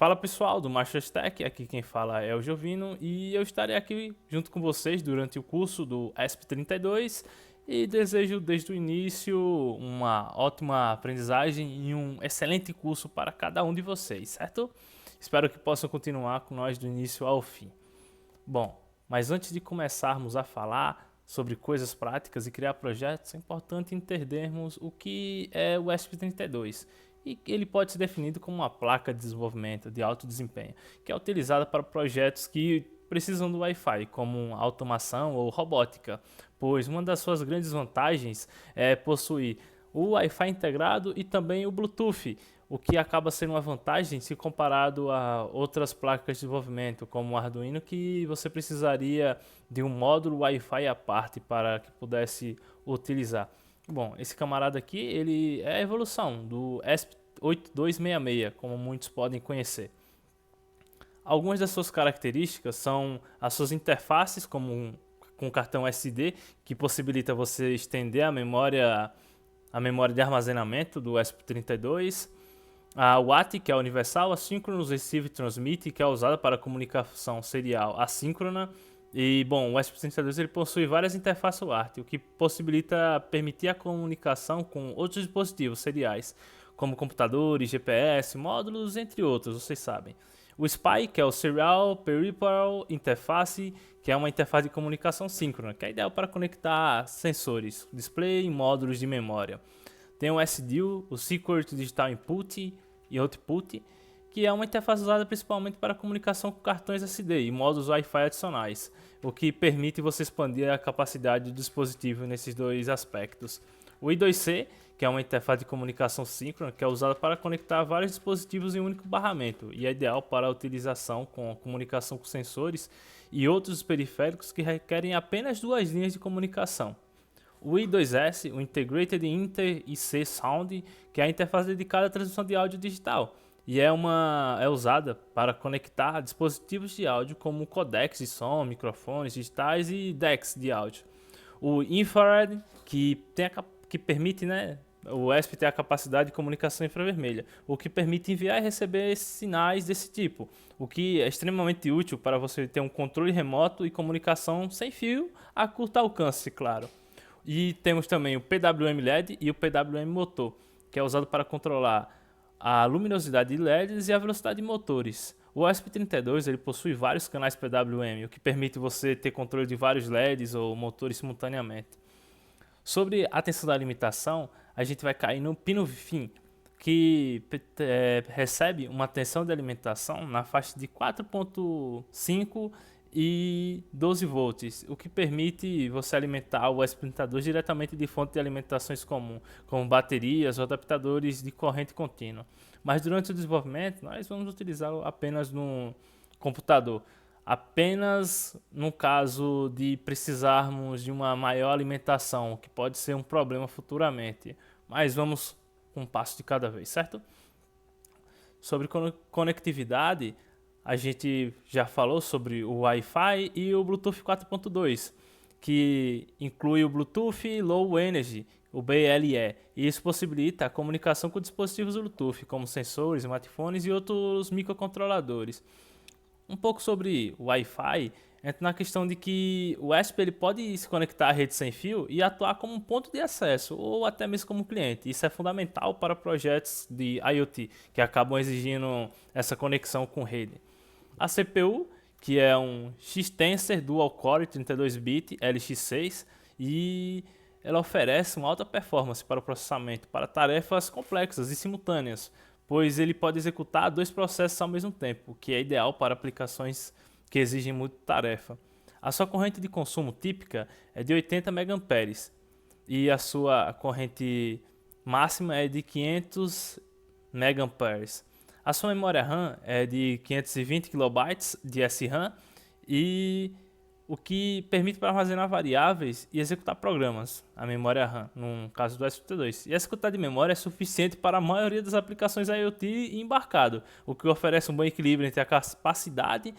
Fala pessoal do Masters Tech, aqui quem fala é o Jovino e eu estarei aqui junto com vocês durante o curso do ESP32 e desejo desde o início uma ótima aprendizagem e um excelente curso para cada um de vocês, certo? Espero que possam continuar com nós do início ao fim. Bom, mas antes de começarmos a falar sobre coisas práticas e criar projetos, é importante entendermos o que é o ESP32. E ele pode ser definido como uma placa de desenvolvimento de alto desempenho, que é utilizada para projetos que precisam do Wi-Fi, como automação ou robótica, pois uma das suas grandes vantagens é possuir o Wi-Fi integrado e também o Bluetooth, o que acaba sendo uma vantagem se comparado a outras placas de desenvolvimento, como o Arduino, que você precisaria de um módulo Wi-Fi à parte para que pudesse utilizar. Bom, esse camarada aqui, ele é a evolução do ESP8266, como muitos podem conhecer. Algumas das suas características são as suas interfaces, como com cartão SD, que possibilita você estender a memória de armazenamento do ESP32, a WAT, que é universal, a Synchronous Receive Transmit, que é usada para comunicação serial assíncrona. E, bom, o ESP32 ele possui várias interfaces UART, o que possibilita permitir a comunicação com outros dispositivos seriais, como computadores, GPS, módulos, entre outros, vocês sabem. O SPI, que é o Serial Peripheral Interface, que é uma interface de comunicação síncrona, que é ideal para conectar sensores, display e módulos de memória. Tem o SDIO, o Secret Digital Input e Output, que é uma interface usada principalmente para comunicação com cartões SD e modos Wi-Fi adicionais, o que permite você expandir a capacidade do dispositivo nesses dois aspectos. O I2C, que é uma interface de comunicação síncrona, que é usada para conectar vários dispositivos em um único barramento e é ideal para a utilização com comunicação com sensores e outros periféricos que requerem apenas duas linhas de comunicação. O I2S, o Integrated Inter IC Sound, que é a interface dedicada à transmissão de áudio digital e é usada para conectar dispositivos de áudio como codecs de som, microfones digitais e decks de áudio. O Infrared, que permite, né, o ESP ter a capacidade de comunicação infravermelha, o que permite enviar e receber sinais desse tipo, o que é extremamente útil para você ter um controle remoto e comunicação sem fio a curto alcance, claro. E temos também o PWM LED e o PWM motor, que é usado para controlar a luminosidade de LEDs e a velocidade de motores. O ESP32 ele possui vários canais PWM, o que permite você ter controle de vários LEDs ou motores simultaneamente. Sobre a tensão da alimentação, a gente vai cair no pino fim, que recebe uma tensão de alimentação na faixa de 4.5 e 12 volts, o que permite você alimentar o ESP32 diretamente de fonte de alimentações comum, como baterias ou adaptadores de corrente contínua. Mas durante o desenvolvimento, nós vamos utilizá-lo apenas no computador. Apenas no caso de precisarmos de uma maior alimentação, que pode ser um problema futuramente. Mas vamos um passo de cada vez, certo? Sobre conectividade, a gente já falou sobre o Wi-Fi e o Bluetooth 4.2, que inclui o Bluetooth Low Energy, o BLE, e isso possibilita a comunicação com dispositivos Bluetooth, como sensores, smartphones e outros microcontroladores. Um pouco sobre o Wi-Fi, entra na questão de que o ESP ele pode se conectar à rede sem fio e atuar como um ponto de acesso ou até mesmo como cliente. Isso é fundamental para projetos de IoT que acabam exigindo essa conexão com rede. A CPU, que é um X-Tensor Dual Core 32-bit LX6 e ela oferece uma alta performance para o processamento para tarefas complexas e simultâneas, pois ele pode executar dois processos ao mesmo tempo, o que é ideal para aplicações que exigem muita tarefa. A sua corrente de consumo típica é de 80 mA e a sua corrente máxima é de 500 mA. A sua memória RAM é de 520 KB de SRAM e o que permite para armazenar variáveis e executar programas, a memória RAM, no caso do ESP32. E essa quantidade de memória é suficiente para a maioria das aplicações IoT e embarcado, o que oferece um bom equilíbrio entre a capacidade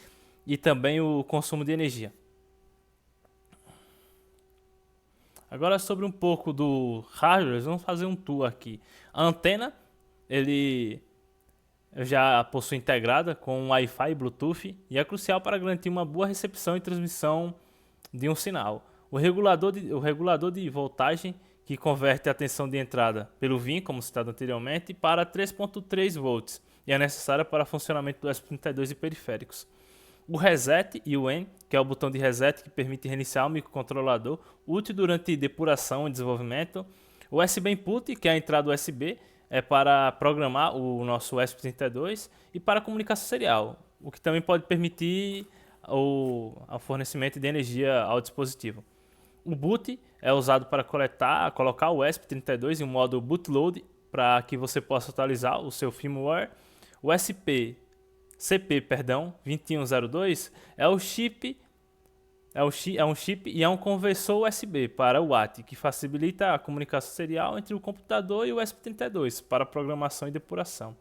e também o consumo de energia. Agora sobre um pouco do hardware, vamos fazer um tour aqui. A antena, ele já possui integrada com Wi-Fi e Bluetooth e é crucial para garantir uma boa recepção e transmissão de um sinal. O regulador de voltagem que converte a tensão de entrada pelo VIN, como citado anteriormente, para 3.3 volts e é necessária para o funcionamento do ESP32 e periféricos. O reset e o N, que é o botão de reset que permite reiniciar o microcontrolador, útil durante depuração e desenvolvimento. O USB Input, que é a entrada USB, é para programar o nosso ESP32 e para comunicação serial, o que também pode permitir o fornecimento de energia ao dispositivo. O boot é usado para colocar o ESP32 em um modo bootload para que você possa atualizar o seu firmware. O CP2102 é um chip e é um conversor USB para o WAT, que facilita a comunicação serial entre o computador e o ESP32 para programação e depuração.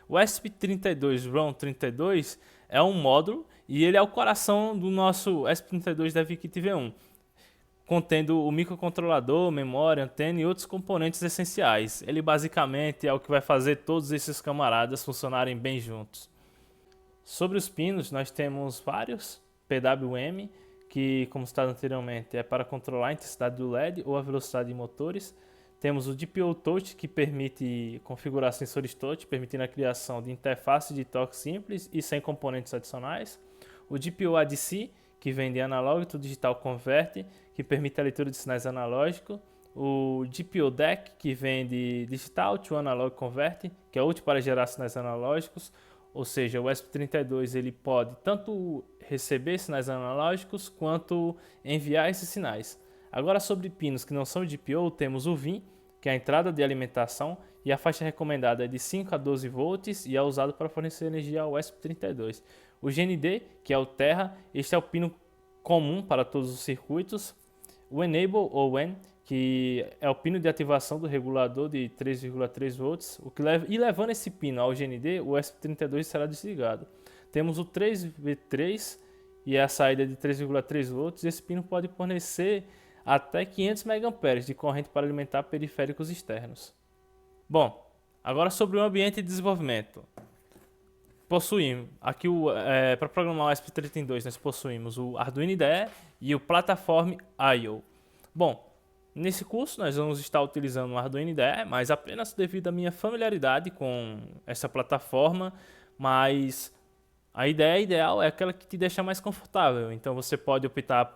O ESP32 ROM32 é um módulo e ele é o coração do nosso ESP32 DevKit V1, contendo o microcontrolador, memória, antena e outros componentes essenciais. Ele basicamente é o que vai fazer todos esses camaradas funcionarem bem juntos. Sobre os pinos, nós temos vários PWM, que, como citado anteriormente, é para controlar a intensidade do LED ou a velocidade de motores. Temos o DPO Touch, que permite configurar sensores touch, permitindo a criação de interfaces de toque simples e sem componentes adicionais. O DPO ADC, que vem de Analog to Digital Convert, que permite a leitura de sinais analógicos. O DPO DEC, que vem de Digital to Analog Convert, que é útil para gerar sinais analógicos. Ou seja, o ESP32 ele pode tanto receber sinais analógicos quanto enviar esses sinais. Agora, sobre pinos que não são DPO, temos o VIN, que é a entrada de alimentação, e a faixa recomendada é de 5 a 12 volts e é usado para fornecer energia ao ESP32. O GND, que é o Terra, este é o pino comum para todos os circuitos. O Enable ou EN, que é o pino de ativação do regulador de 3,3 volts, levando esse pino ao GND, o ESP32 será desligado. Temos o 3V3 e a saída de 3,3 volts. Esse pino pode fornecer até 500 mA de corrente para alimentar periféricos externos. Bom, agora sobre o ambiente de desenvolvimento. Possuímos aqui para programar o ESP32, nós possuímos o Arduino IDE e o Platform I/O. Bom, nesse curso nós vamos estar utilizando o Arduino IDE, mas apenas devido à minha familiaridade com essa plataforma, mas a ideia ideal é aquela que te deixa mais confortável. Então você pode optar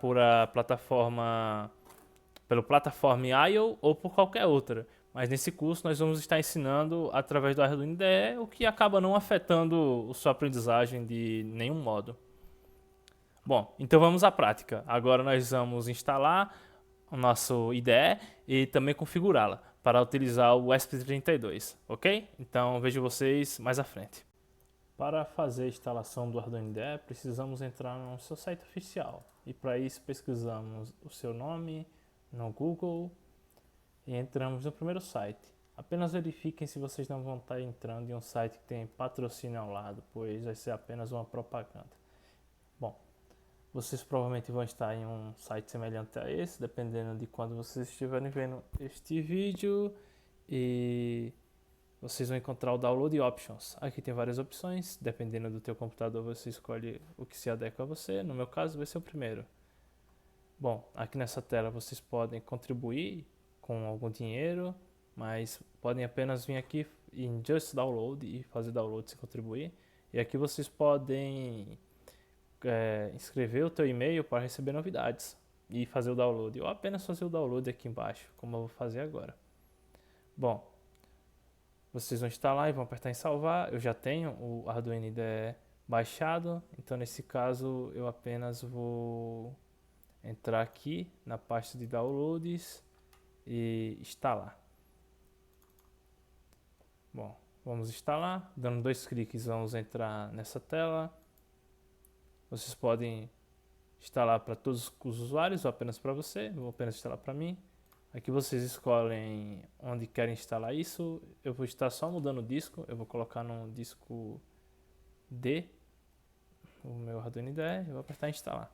pelo Platform I/O ou por qualquer outra. Mas nesse curso nós vamos estar ensinando através do Arduino IDE, o que acaba não afetando a sua aprendizagem de nenhum modo. Bom, então vamos à prática. Agora nós vamos instalar o nosso IDE e também configurá-la para utilizar o ESP32, ok? Então vejo vocês mais à frente. Para fazer a instalação do Arduino IDE, precisamos entrar no seu site oficial. E para isso pesquisamos o seu nome no Google e entramos no primeiro site. Apenas verifiquem se vocês não vão estar entrando em um site que tem patrocínio ao lado, pois vai ser apenas uma propaganda. Bom, vocês provavelmente vão estar em um site semelhante a esse, dependendo de quando vocês estiverem vendo este vídeo, e vocês vão encontrar o Download Options. Aqui tem várias opções, dependendo do teu computador você escolhe o que se adequa a você. No meu caso vai ser o primeiro. Bom, aqui nessa tela vocês podem contribuir com algum dinheiro, mas podem apenas vir aqui em Just Download e fazer download sem contribuir. E aqui vocês podem inscrever o teu e-mail para receber novidades e fazer o download, ou apenas fazer o download aqui embaixo, como eu vou fazer agora. Bom, vocês vão instalar e vão apertar em salvar. Eu já tenho o Arduino IDE baixado, então nesse caso eu apenas vou entrar aqui na pasta de downloads e instalar. Bom, vamos instalar, dando 2 cliques vamos entrar nessa tela. Vocês podem instalar para todos os usuários ou apenas para você. Eu vou apenas instalar para mim. Aqui vocês escolhem onde querem instalar isso. Eu vou estar só mudando o disco. Eu vou colocar no disco D o meu Arduino IDE. Eu vou apertar em instalar.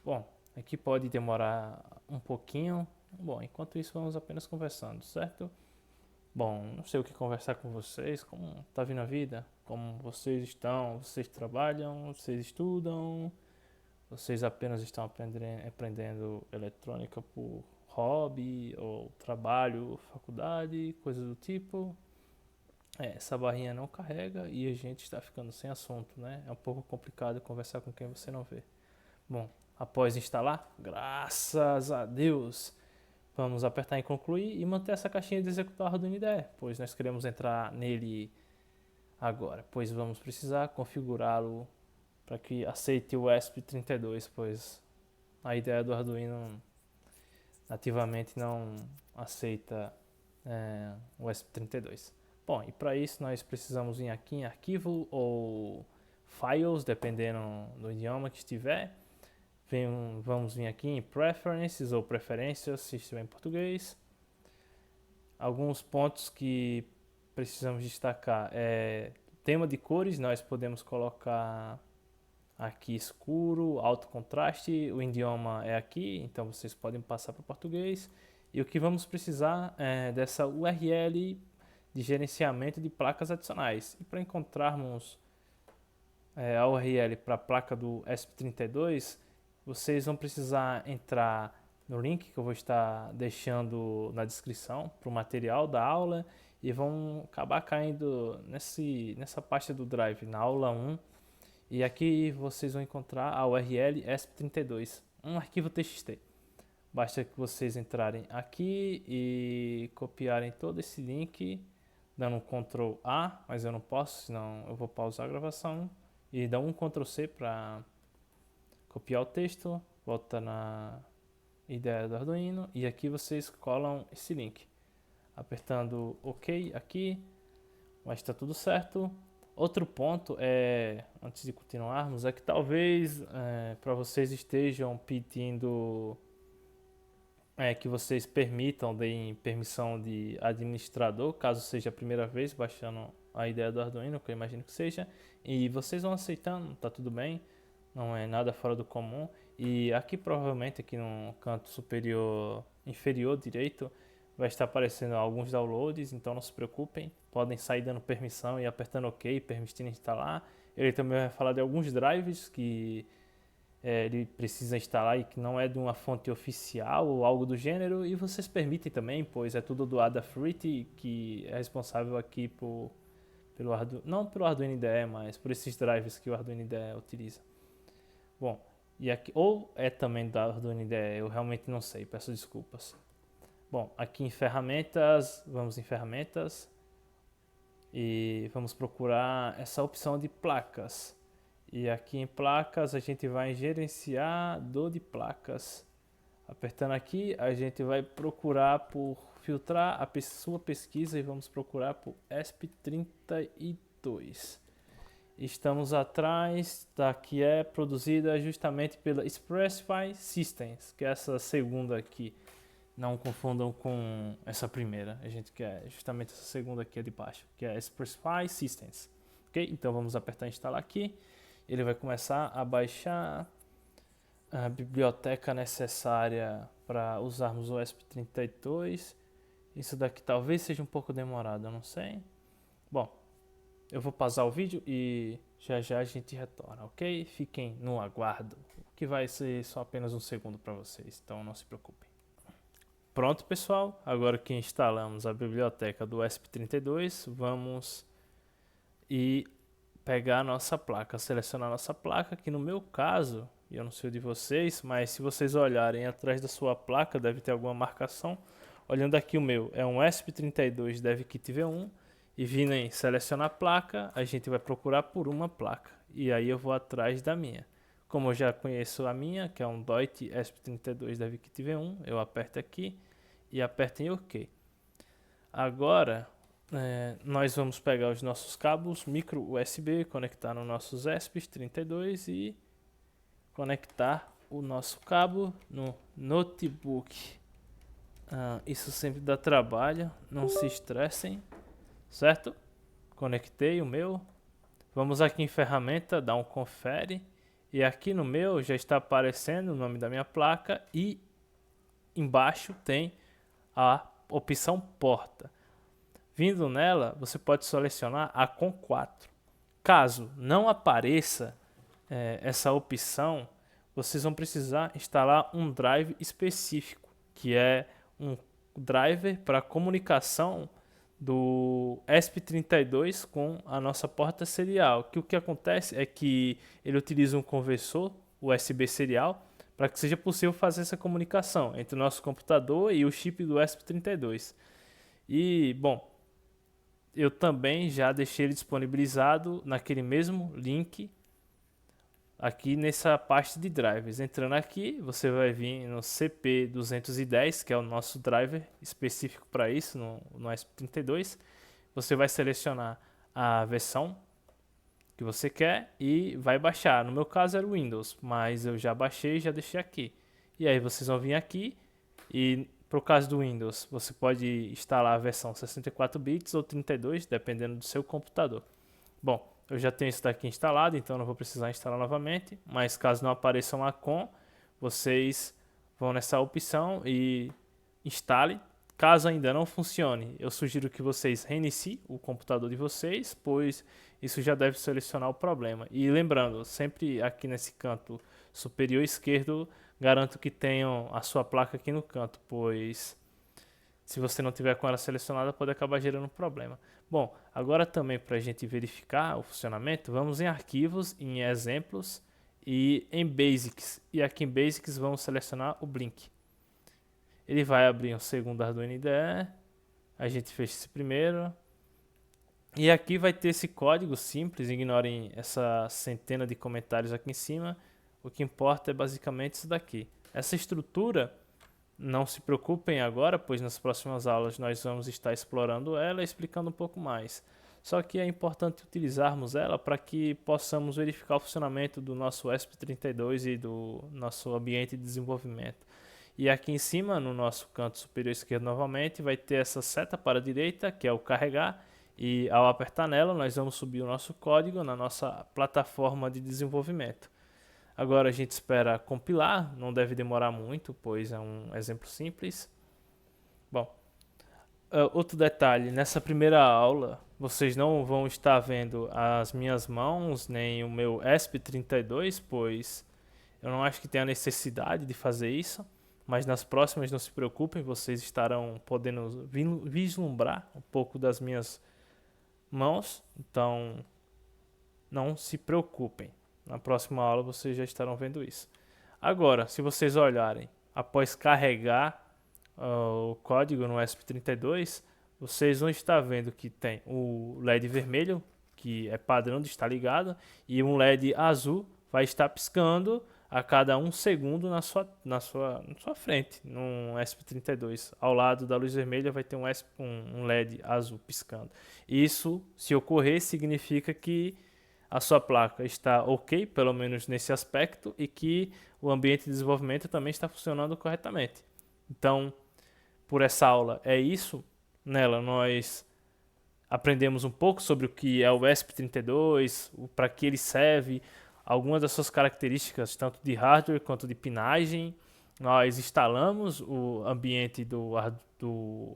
Bom, aqui pode demorar um pouquinho. Bom, enquanto isso vamos apenas conversando, certo? Bom, não sei o que conversar com vocês, como tá vindo a vida, como vocês estão, vocês trabalham, vocês estudam, vocês apenas estão aprendendo eletrônica por hobby ou trabalho, faculdade, coisas do tipo. Essa barrinha não carrega e a gente está ficando sem assunto, né? É um pouco complicado conversar com quem você não vê. Bom, após instalar, graças a Deus, vamos apertar em concluir e manter essa caixinha de executar o Arduino IDE, pois nós queremos entrar nele agora, pois vamos precisar configurá-lo para que aceite o ESP32, pois a ideia do Arduino nativamente não aceita o ESP32. Bom, e para isso nós precisamos vir aqui em arquivo ou files, dependendo do idioma que estiver. Vamos vir aqui em preferences ou preferências, se estiver em português. Alguns pontos que precisamos destacar é tema de cores, nós podemos colocar aqui escuro, alto contraste, o idioma é aqui, então vocês podem passar para português. E o que vamos precisar é dessa URL de gerenciamento de placas adicionais. E para encontrarmos a URL para a placa do ESP32, vocês vão precisar entrar no link que eu vou estar deixando na descrição para o material da aula e vão acabar caindo nessa pasta do Drive, na aula 1. E aqui vocês vão encontrar a URL ESP32, um arquivo TXT. Basta que vocês entrarem aqui e copiarem todo esse link, dando um Ctrl A, mas eu não posso, senão eu vou pausar a gravação. E dá um Ctrl C para copiar o texto, volta na ideia do Arduino e aqui vocês colam esse link. Apertando OK aqui, mas está tudo certo. Outro ponto antes de continuarmos, é que talvez para vocês estejam pedindo que vocês deem permissão de administrador, caso seja a primeira vez baixando a ideia do Arduino, que eu imagino que seja, e vocês vão aceitando, tá tudo bem, não é nada fora do comum. E aqui provavelmente aqui no canto inferior direito vai estar aparecendo alguns downloads, então não se preocupem, podem sair dando permissão e apertando OK, permitindo instalar. Ele também vai falar de alguns drives que ele precisa instalar e que não é de uma fonte oficial ou algo do gênero, e vocês permitem também, pois é tudo do Adafruit, que é responsável aqui pelo Arduino, não pelo Arduino IDE, mas por esses drives que o Arduino IDE utiliza. Bom, e aqui, ou é também da Arduino IDE, eu realmente não sei, peço desculpas. Bom, aqui em ferramentas, vamos em ferramentas e vamos procurar essa opção de placas. E aqui em placas a gente vai em gerenciador de placas. Apertando aqui, a gente vai procurar por filtrar a sua pesquisa e vamos procurar por ESP32. Estamos atrás da que é produzida justamente pela Expressify Systems, que é essa segunda aqui. Não confundam com essa primeira, a gente quer justamente essa segunda aqui de baixo, que é Expressify Systems. Ok? Então vamos apertar instalar aqui. Ele vai começar a baixar a biblioteca necessária para usarmos o ESP32. Isso daqui talvez seja um pouco demorado, eu não sei. Bom, eu vou pausar o vídeo e já já a gente retorna, ok? Fiquem no aguardo, que vai ser só apenas um segundo para vocês, então não se preocupem. Pronto, pessoal, agora que instalamos a biblioteca do ESP32, vamos pegar a nossa placa, selecionar a nossa placa, que no meu caso, e eu não sei o de vocês, mas se vocês olharem atrás da sua placa, deve ter alguma marcação. Olhando aqui o meu, é um ESP32 DevKit V1, e vindo em selecionar a placa, a gente vai procurar por uma placa, e aí eu vou atrás da minha. Como eu já conheço a minha, que é um DOIT ESP32 DevKit V1, eu aperto aqui e aperto em OK. Agora, nós vamos pegar os nossos cabos micro USB, conectar nos nossos ESP32 e conectar o nosso cabo no notebook. Isso sempre dá trabalho, não se estressem, certo? Conectei o meu. Vamos aqui em ferramenta, dar um confere. E aqui no meu já está aparecendo o nome da minha placa e embaixo tem a opção porta. Vindo nela, você pode selecionar a COM4. Caso não apareça essa opção, vocês vão precisar instalar um drive específico, que é um driver para comunicação do ESP32 com a nossa porta serial. Que o que acontece é que ele utiliza um conversor USB serial para que seja possível fazer essa comunicação entre o nosso computador e o chip do ESP32. E, bom, eu também já deixei ele disponibilizado naquele mesmo link aqui nessa parte de drivers. Entrando aqui, você vai vir no CP210, que é o nosso driver específico para isso no ESP32. Você vai selecionar a versão que você quer e vai baixar. No meu caso era o Windows, mas eu já baixei e já deixei aqui. E aí vocês vão vir aqui e para o caso do Windows, você pode instalar a versão 64 bits ou 32, dependendo do seu computador. Bom, eu já tenho isso daqui instalado, então não vou precisar instalar novamente, mas caso não apareça uma com, vocês vão nessa opção e instale. Caso ainda não funcione, eu sugiro que vocês reiniciem o computador de vocês, pois isso já deve solucionar o problema. E lembrando, sempre aqui nesse canto superior esquerdo, garanto que tenham a sua placa aqui no canto, pois se você não tiver com ela selecionada pode acabar gerando um problema. Bom, agora também para a gente verificar o funcionamento, vamos em arquivos, em exemplos e em Basics. E aqui em Basics vamos selecionar o Blink. Ele vai abrir um segundo Arduino IDE, a gente fecha esse primeiro. E aqui vai ter esse código simples, ignorem essa centena de comentários aqui em cima. O que importa é basicamente isso daqui. Essa estrutura, não se preocupem agora, pois nas próximas aulas nós vamos estar explorando ela e explicando um pouco mais. Só que é importante utilizarmos ela para que possamos verificar o funcionamento do nosso ESP32 e do nosso ambiente de desenvolvimento. E aqui em cima, no nosso canto superior esquerdo novamente, vai ter essa seta para a direita, que é o carregar. E ao apertar nela, nós vamos subir o nosso código na nossa plataforma de desenvolvimento. Agora a gente espera compilar, não deve demorar muito, pois é um exemplo simples. Bom, outro detalhe, nessa primeira aula, vocês não vão estar vendo as minhas mãos, nem o meu ESP32, pois eu não acho que tenha necessidade de fazer isso. Mas nas próximas, não se preocupem, vocês estarão podendo vislumbrar um pouco das minhas mãos, então não se preocupem. Na próxima aula vocês já estarão vendo isso. Agora, se vocês olharem, após carregar o código no ESP32, vocês vão estar vendo que tem o LED vermelho, que é padrão de estar ligado, e um LED azul vai estar piscando a cada 1 segundo na sua frente, no ESP32. Ao lado da luz vermelha vai ter um LED azul piscando. Isso, se ocorrer, significa que a sua placa está ok, pelo menos nesse aspecto, e que o ambiente de desenvolvimento também está funcionando corretamente. Então, por essa aula é isso. Nela nós aprendemos um pouco sobre o que é o ESP32, para que ele serve, algumas das suas características, tanto de hardware quanto de pinagem. Nós instalamos o ambiente do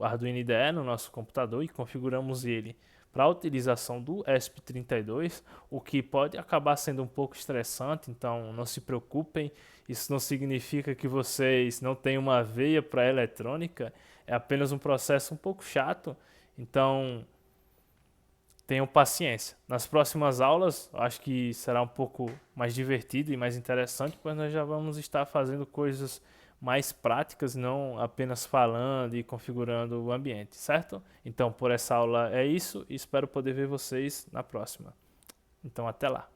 Arduino IDE no nosso computador e configuramos ele para a utilização do ESP32, o que pode acabar sendo um pouco estressante, então não se preocupem, isso não significa que vocês não têm uma veia para eletrônica, é apenas um processo um pouco chato, então tenham paciência. Nas próximas aulas, acho que será um pouco mais divertido e mais interessante, pois nós já vamos estar fazendo coisas mais práticas, não apenas falando e configurando o ambiente, certo? Então, por essa aula é isso e espero poder ver vocês na próxima. Então, até lá!